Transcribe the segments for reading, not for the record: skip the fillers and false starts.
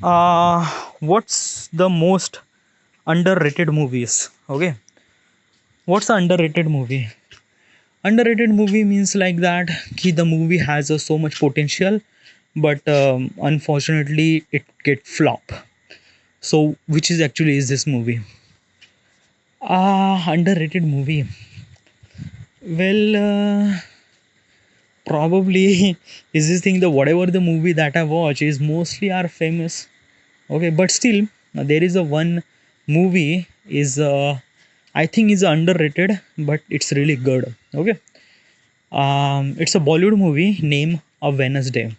What's the most underrated movies? Okay, what's the underrated movie? Underrated movie means like that ki the movie has so much potential, but unfortunately it get flop. So which is actually is this movie? Underrated movie. Well, probably is this thing the whatever the movie that I watch is mostly are famous. Okay, but still there is a one movie is I think is underrated, but it's really good. Okay, it's a Bollywood movie named A Wednesday.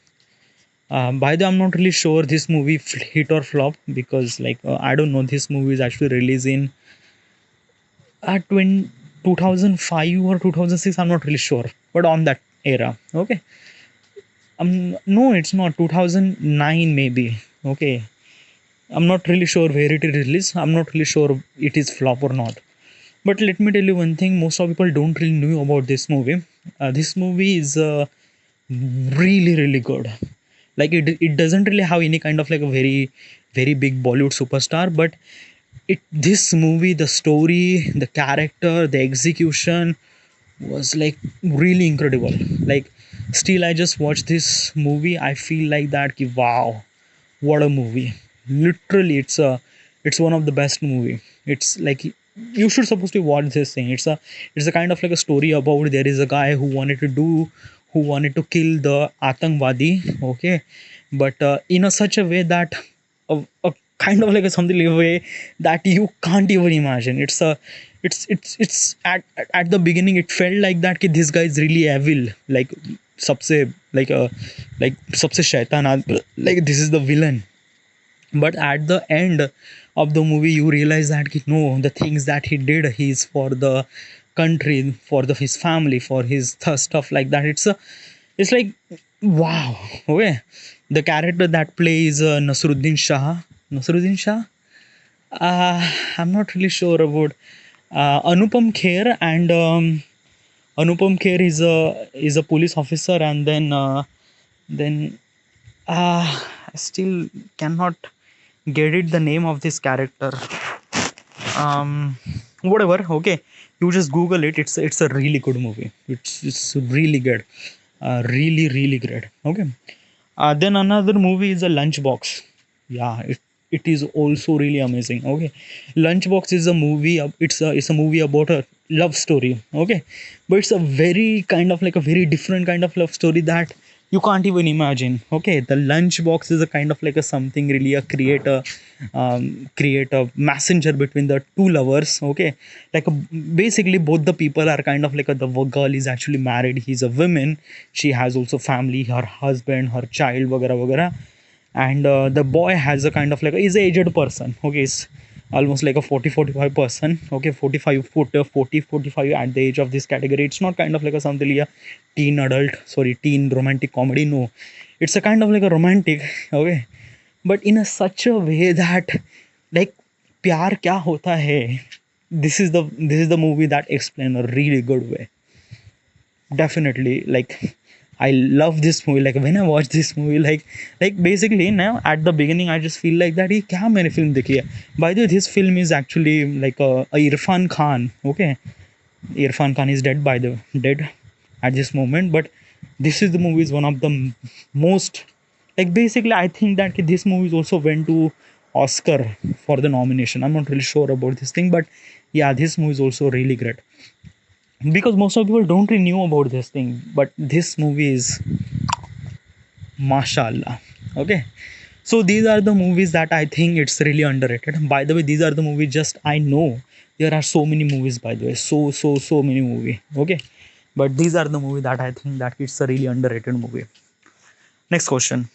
By the way, I'm not really sure this movie hit or flop because like I don't know, this movie is actually released in 2005 or 2006. I'm not really sure, but on that era. Okay, no, it's not 2009 maybe. Okay, I'm not really sure where it is released. I'm not really sure it is flop or not. But let me tell you one thing: most of people don't really know about this movie. This movie is really good. Like it doesn't really have any kind of like a very big Bollywood superstar, but it this movie, the story, the character, the execution was like really incredible. Like still, I just watched this movie. I feel like that. Ki, wow, what a movie! Literally, it's one of the best movie. It's like you should supposed to watch this thing. It's a kind of like a story about there is a guy who wanted to kill the Atangwadi. Okay, but in a such a way that a kind of like a something like a way that you can't even imagine. It's at the beginning it felt like that कि this guy is really evil, like सबसे like सबसे शैतान like this is the villain. But at the end of the movie you realize that कि no, the things that he did he's for the country, for his family, for his stuff like that. It's like wow. Okay, the character that plays Nasruddin Shah. I'm not really sure about Anupam Kher, and Anupam Kher is a police officer, and then I still cannot get it the name of this character. Whatever. Okay, you just Google it. It's a really good movie. It's really good. Really great. Okay. Then another movie is a Lunchbox. Yeah, it is also really amazing. Okay, Lunchbox is a movie. It's a movie about a love story. Okay, but it's a very kind of like a very different kind of love story that you can't even imagine. Okay, the Lunchbox is a kind of like a something really a create a messenger between the two lovers. Okay, like basically both the people are kind of like the girl is actually married, he's a woman, she has also family, her husband, her child, वगैरह वगैरह. And the boy has a kind of like is a aged person. Okay, it's almost like a 40-45 person. Okay, 45 foot 40-45 at the age of this category. It's not kind of like a something like a teen romantic comedy. No, it's a kind of like a romantic. Okay, but in a such a way that like प्यार क्या होता है. This is the movie that explain a really good way. Definitely, like I love this movie. Like when I watch this movie, like basically now at the beginning I just feel like that ये क्या मैंने film देखी है. By the way, this film is actually like a Irfan Khan. Okay, Irfan Khan is dead at this moment, but this is the movie is one of the most, like basically I think that this movie also went to Oscar for the nomination. I'm not really sure about this thing, but yeah, this movie is also really great because most of people don't really know about this thing, but this movie is mashallah. Okay, so these are the movies that I think it's really underrated. By the way, these are the movies just I know. There are so many movies, by the way, so many movie. Okay, but these are the movie that I think that it's a really underrated movie. Next question.